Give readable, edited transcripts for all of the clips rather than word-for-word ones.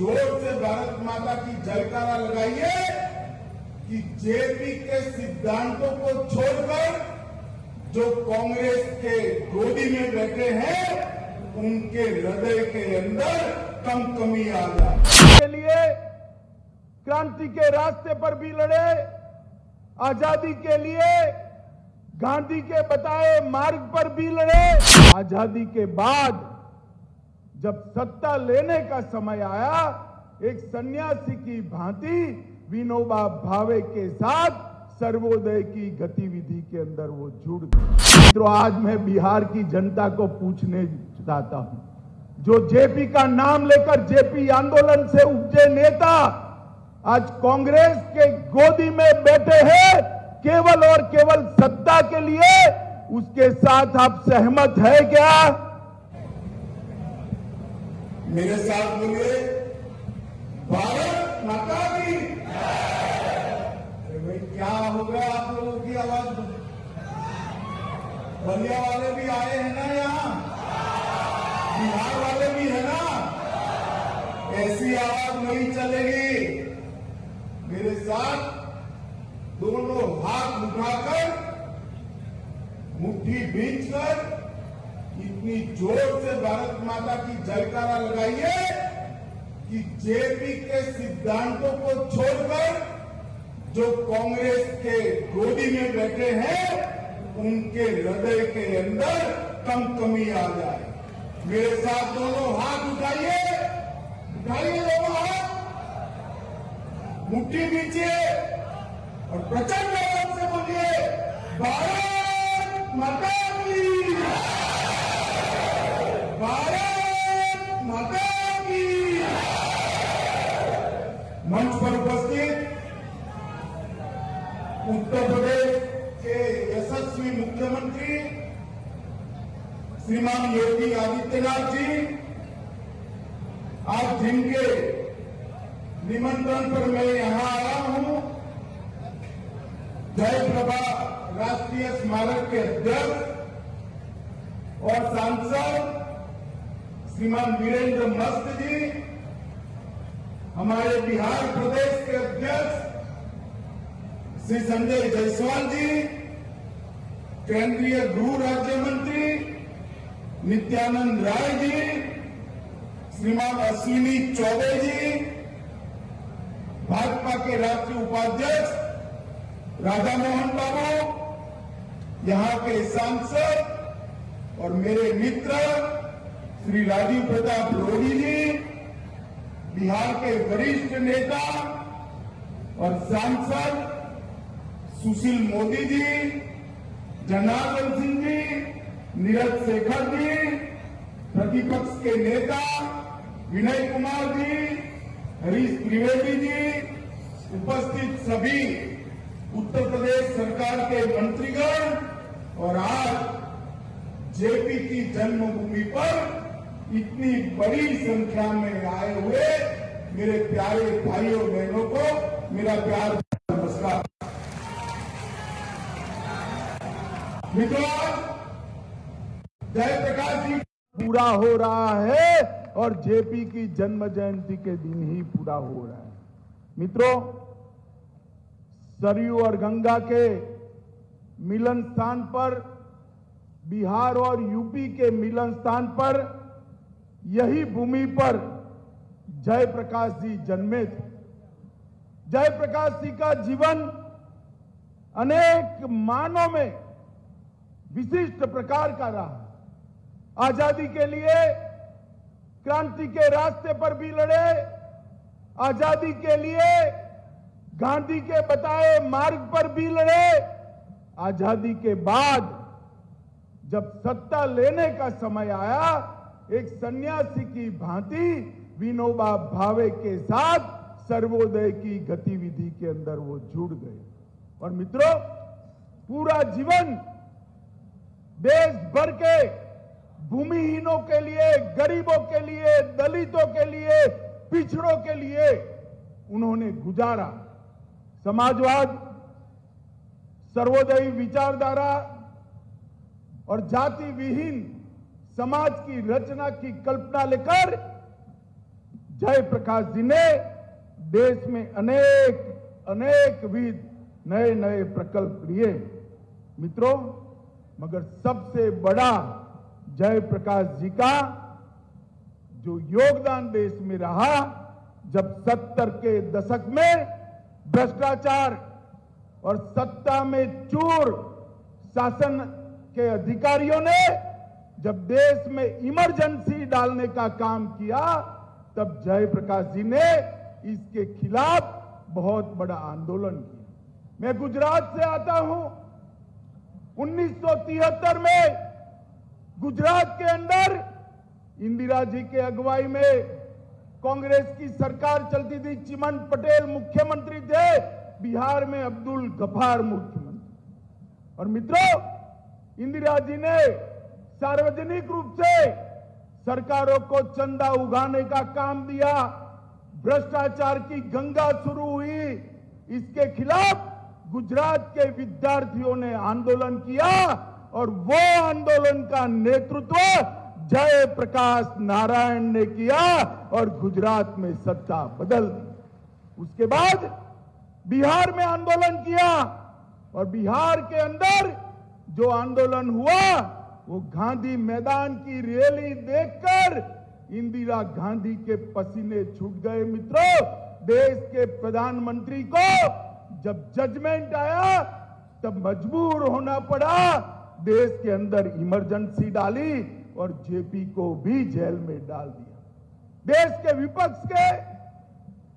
जोर से भारत माता की जयकारा लगाइए कि जेपी के सिद्धांतों को छोड़कर जो कांग्रेस के गोदी में बैठे हैं उनके हृदय के अंदर कमी आ जाए। के लिए क्रांति के रास्ते पर भी लड़े, आजादी के लिए गांधी के बताए मार्ग पर भी लड़े। आजादी के बाद जब सत्ता लेने का समय आया, एक सन्यासी की भांति विनोबा भावे के साथ सर्वोदय की गतिविधि के अंदर वो जुड़ गए। तो आज मैं बिहार की जनता को पूछने चाहता हूं, जो जेपी का नाम लेकर जेपी आंदोलन से उपजे नेता आज कांग्रेस के गोदी में बैठे हैं केवल और केवल सत्ता के लिए, उसके साथ आप सहमत है क्या? मेरे साथ बोलिए, भारत माता की। अरे भाई क्या हो गया आप लोगों की आवाज? बलिया वाले भी आए हैं ना, यहाँ बिहार वाले भी है ना? ऐसी आवाज नहीं चलेगी। मेरे साथ दोनों हाथ उठाकर मुट्ठी भींचकर इतनी जोर से भारत माता की जयकारा लगाइए कि जेपी के सिद्धांतों को छोड़कर जो कांग्रेस के गोदी में बैठे हैं उनके हृदय के अंदर कमी आ जाए। मेरे साथ दोनों हाथ उठाइए, उठाइए दोनों हाथ, मुट्ठी भींचिए और प्रचंड आवाज से बोलिए, भारत माता की, भारत माता की। मंच पर उपस्थित उत्तर प्रदेश के यशस्वी मुख्यमंत्री श्रीमान योगी आदित्यनाथ जी, आज जिनके निमंत्रण पर मैं यहां आया हूं, जयप्रभा राष्ट्रीय स्मारक के अध्यक्ष और सांसद श्रीमान वीरेंद्र मस्त जी, हमारे बिहार प्रदेश के अध्यक्ष श्री संजय जायसवाल जी, केंद्रीय गृह राज्य मंत्री नित्यानंद राय जी, श्रीमान अश्विनी चौबे जी, भाजपा के राष्ट्रीय उपाध्यक्ष राधा मोहन बाबू, यहाँ के सांसद और मेरे मित्र श्री राजीव प्रताप रूडी जी, बिहार के वरिष्ठ नेता और सांसद सुशील मोदी जी, जनार्दन सिंह जी, नीरज शेखर जी, प्रतिपक्ष के नेता विनय कुमार जी, हरीश त्रिवेदी जी, उपस्थित सभी उत्तर प्रदेश सरकार के मंत्रीगण और आज जेपी की जन्मभूमि पर इतनी बड़ी संख्या में आए हुए मेरे प्यारे भाइयों बहनों को मेरा प्यार नमस्कार। मित्रों, जयप्रकाश जी पूरा हो रहा है और जेपी की जन्म जयंती के दिन ही पूरा हो रहा है। मित्रों, सरयू और गंगा के मिलन स्थान पर, बिहार और यूपी के मिलन स्थान पर, यही भूमि पर जयप्रकाश जी जन्मे थे। जयप्रकाश जी का जीवन अनेक मानों में विशिष्ट प्रकार का रहा। आजादी के लिए क्रांति के रास्ते पर भी लड़े, आजादी के लिए गांधी के बताए मार्ग पर भी लड़े। आजादी के बाद जब सत्ता लेने का समय आया, एक सन्यासी की भांति विनोबा भावे के साथ सर्वोदय की गतिविधि के अंदर वो जुड़ गए। और मित्रों, पूरा जीवन देश भर के भूमिहीनों के लिए, गरीबों के लिए, दलितों के लिए, पिछड़ों के लिए उन्होंने गुजारा। समाजवाद, सर्वोदयी विचारधारा और जाति विहीन समाज की रचना की कल्पना लेकर जयप्रकाश जी ने देश में अनेक विध नए नए प्रकल्प लिए। मित्रों, मगर सबसे बड़ा जयप्रकाश जी का जो योगदान देश में रहा, जब 70 के दशक में भ्रष्टाचार और सत्ता में चूर शासन के अधिकारियों ने जब देश में इमरजेंसी डालने का काम किया, तब जयप्रकाश जी ने इसके खिलाफ बहुत बड़ा आंदोलन किया। मैं गुजरात से आता हूं। 1973 में गुजरात के अंदर इंदिरा जी के अगुवाई में कांग्रेस की सरकार चलती थी। चिमन पटेल मुख्यमंत्री थे, बिहार में अब्दुल गफार मुख्यमंत्री। और मित्रों, इंदिरा जी ने सार्वजनिक रूप से सरकारों को चंदा उगाने का काम दिया। भ्रष्टाचार की गंगा शुरू हुई। इसके खिलाफ गुजरात के विद्यार्थियों ने आंदोलन किया और वो आंदोलन का नेतृत्व जयप्रकाश नारायण ने किया और गुजरात में सत्ता बदल दी। उसके बाद बिहार में आंदोलन किया और बिहार के अंदर जो आंदोलन हुआ वो गांधी मैदान की रैली देखकर इंदिरा गांधी के पसीने छूट गए। मित्रों, देश के प्रधानमंत्री को जब जजमेंट आया तब मजबूर होना पड़ा, देश के अंदर इमरजेंसी डाली और जेपी को भी जेल में डाल दिया। देश के विपक्ष के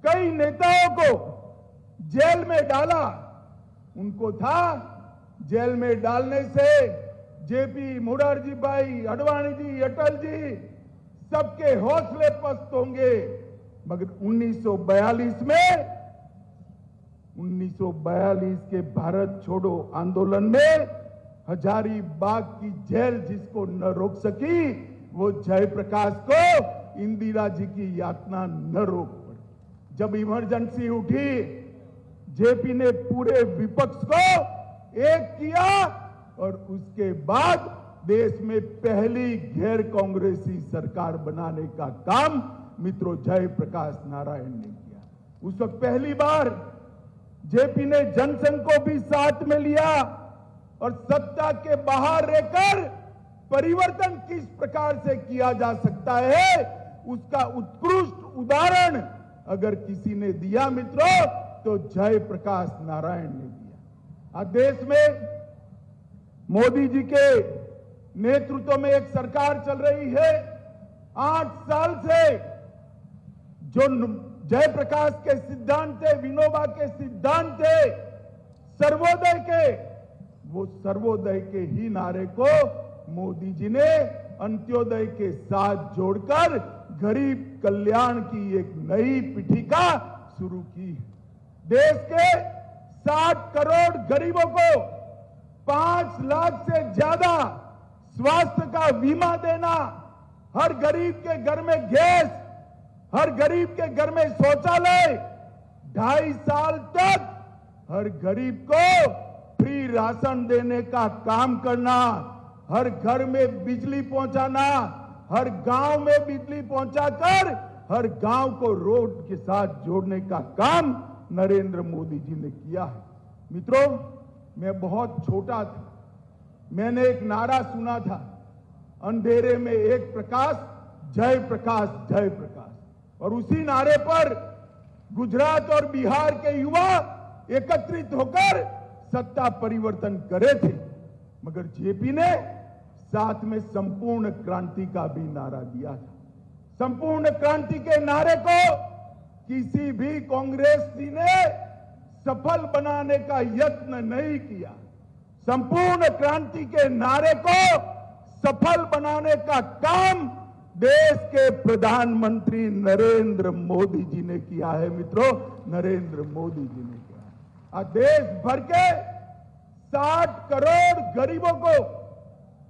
कई नेताओं को जेल में डाला। उनको था जेल में डालने से जेपी, मोरारजी भाई, आडवाणी जी, अटल जी सबके हौसले पस्त होंगे। मगर 1942 के भारत छोड़ो आंदोलन में हजारीबाग की जेल जिसको न रोक सकी, वो जयप्रकाश को इंदिरा जी की यातना न रोक पाई। जब इमरजेंसी उठी, जेपी ने पूरे विपक्ष को एक किया और उसके बाद देश में पहली गैर कांग्रेसी सरकार बनाने का काम मित्रों जयप्रकाश नारायण ने किया। उस वक्त पहली बार जेपी ने जनसंघ को भी साथ में लिया और सत्ता के बाहर रहकर परिवर्तन किस प्रकार से किया जा सकता है उसका उत्कृष्ट उदाहरण अगर किसी ने दिया मित्रों तो जयप्रकाश नारायण ने दिया। आज देश में मोदी जी के नेतृत्व में एक सरकार चल रही है। 8 साल से जो जयप्रकाश के सिद्धांत थे, विनोबा के सिद्धांत थे सर्वोदय के, वो सर्वोदय के ही नारे को मोदी जी ने अंत्योदय के साथ जोड़कर गरीब कल्याण की एक नई पीठिका शुरू की। देश के 60 करोड़ गरीबों को 5 लाख से ज्यादा स्वास्थ्य का बीमा देना, हर गरीब के घर में गैस, हर गरीब के घर में शौचालय, 2.5 साल तक हर गरीब को फ्री राशन देने का काम करना, हर घर में बिजली पहुंचाना, हर गांव में बिजली पहुंचाकर हर गांव को रोड के साथ जोड़ने का काम नरेंद्र मोदी जी ने किया है। मित्रों, मैं बहुत छोटा था, मैंने एक नारा सुना था, अंधेरे में एक प्रकाश, जय प्रकाश, जय प्रकाश। और उसी नारे पर गुजरात और बिहार के युवा एकत्रित होकर सत्ता परिवर्तन करे थे। मगर जेपी ने साथ में संपूर्ण क्रांति का भी नारा दिया था। संपूर्ण क्रांति के नारे को किसी भी कांग्रेसी ने सफल बनाने का यत्न नहीं किया। संपूर्ण क्रांति के नारे को सफल बनाने का काम देश के प्रधानमंत्री नरेंद्र मोदी जी ने किया है। मित्रों, नरेंद्र मोदी जी ने किया। आज देश भर के 60 करोड़ गरीबों को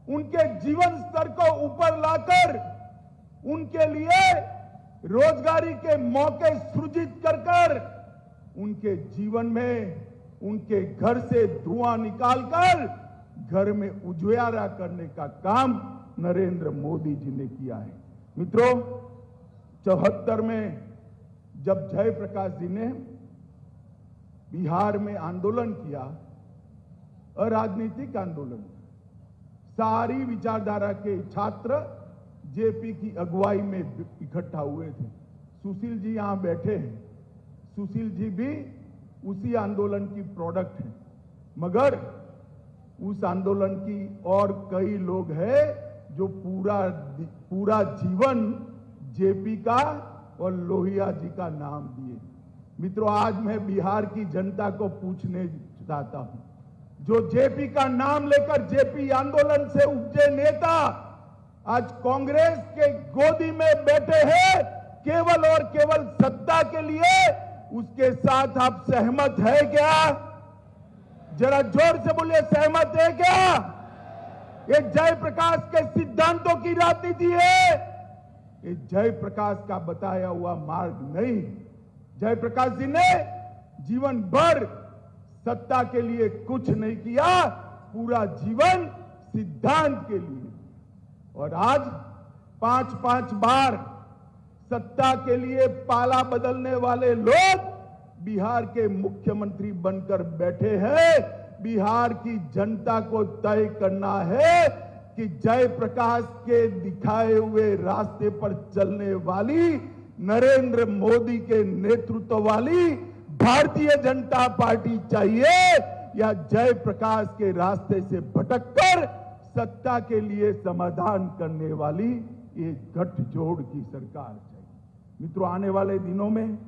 उनके जीवन स्तर को ऊपर लाकर उनके लिए रोजगारी के मौके सृजित कर उनके जीवन में उनके घर से धुआं निकालकर घर में उजियारा करने का काम नरेंद्र मोदी जी ने किया है। मित्रों, 74 में जब जयप्रकाश जी ने बिहार में आंदोलन किया, अराजनीतिक आंदोलन, सारी विचारधारा के छात्र जेपी की अगुवाई में इकट्ठा हुए थे। सुशील जी यहां बैठे हैं, सुशील जी भी उसी आंदोलन की प्रोडक्ट है, मगर उस आंदोलन की और कई लोग हैं जो पूरा जीवन जेपी का और लोहिया जी का नाम दिए। मित्रों, आज मैं बिहार की जनता को पूछने चाहता हूं, जो जेपी का नाम लेकर जेपी आंदोलन से उपजे नेता आज कांग्रेस के गोदी में बैठे हैं केवल और केवल सत्ता के लिए, उसके साथ आप सहमत है क्या? जरा जोर से बोलिए, सहमत है क्या? ये जयप्रकाश के सिद्धांतों की राजनीति है, ये जयप्रकाश का बताया हुआ मार्ग नहीं। जयप्रकाश जी ने जीवन भर सत्ता के लिए कुछ नहीं किया, पूरा जीवन सिद्धांत के लिए। और आज 5-5 बार सत्ता के लिए पाला बदलने वाले लोग बिहार के मुख्यमंत्री बनकर बैठे हैं। बिहार की जनता को तय करना है कि जयप्रकाश के दिखाए हुए रास्ते पर चलने वाली, नरेंद्र मोदी के नेतृत्व वाली भारतीय जनता पार्टी चाहिए या जयप्रकाश के रास्ते से भटककर सत्ता के लिए समाधान करने वाली ये गठजोड़ की सरकार चाहिए। मित्रों, आने वाले दिनों में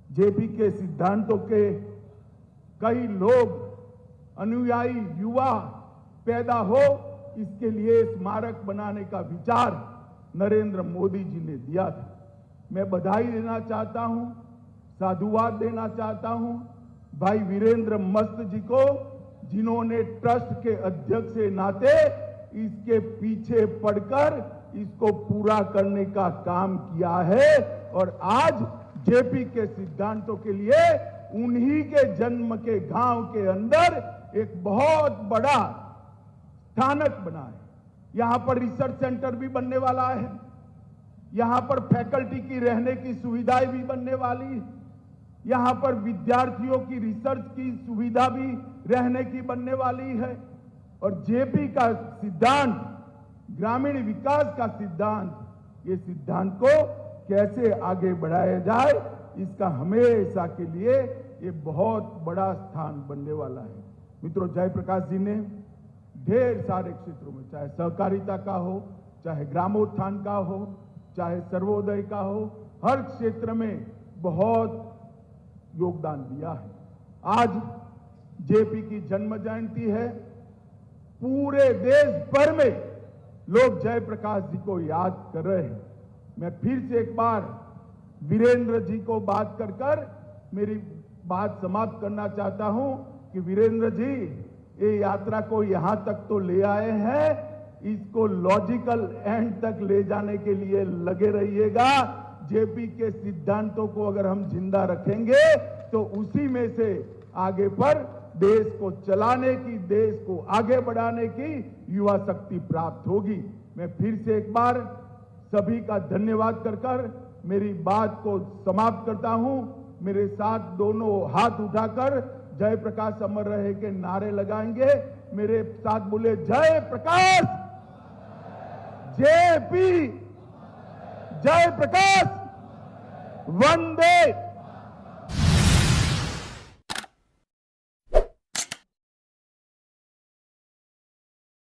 जेपी के सिद्धांतों के कई लोग, अनुयायी युवा पैदा हो, इसके लिए स्मारक बनाने का विचार नरेंद्र मोदी जी ने दिया था। मैं बधाई देना चाहता हूं, साधुवाद देना चाहता हूं भाई वीरेंद्र मस्त जी को, जिन्होंने ट्रस्ट के अध्यक्ष के नाते इसके पीछे पड़कर इसको पूरा करने का काम किया है। और आज जेपी के सिद्धांतों के लिए उन्हीं के जन्म के गांव के अंदर एक बहुत बड़ा स्थानक बना है। यहां पर रिसर्च सेंटर भी बनने वाला है, यहां पर फैकल्टी की रहने की सुविधाएं भी बनने वाली है, यहां पर विद्यार्थियों की रिसर्च की सुविधा भी रहने की बनने वाली है। और जेपी का सिद्धांत, ग्रामीण विकास का सिद्धांत, ये सिद्धांत को कैसे आगे बढ़ाया जाए, इसका हमेशा के लिए ये बहुत बड़ा स्थान बनने वाला है। मित्रों, जयप्रकाश जी ने ढेर सारे क्षेत्रों में, चाहे सहकारिता का हो, चाहे ग्रामोत्थान का हो, चाहे सर्वोदय का हो, हर क्षेत्र में बहुत योगदान दिया है। आज जेपी की जन्म जयंती है, पूरे देश भर में लोग जयप्रकाश जी को याद कर रहे हैं। मैं फिर से एक बार वीरेंद्र जी को बात कर मेरी बात समाप्त करना चाहता हूं कि वीरेंद्र जी, ये यात्रा को यहां तक तो ले आए हैं, इसको लॉजिकल एंड तक ले जाने के लिए लगे रहिएगा। जेपी के सिद्धांतों को अगर हम जिंदा रखेंगे तो उसी में से आगे पर देश को चलाने की, देश को आगे बढ़ाने की युवा शक्ति प्राप्त होगी। मैं फिर से एक बार सभी का धन्यवाद कर मेरी बात को समाप्त करता हूं। मेरे साथ दोनों हाथ उठाकर जयप्रकाश अमर रहे के नारे लगाएंगे। मेरे साथ बोले, जय प्रकाश, जेपी, जय प्रकाश, वंदे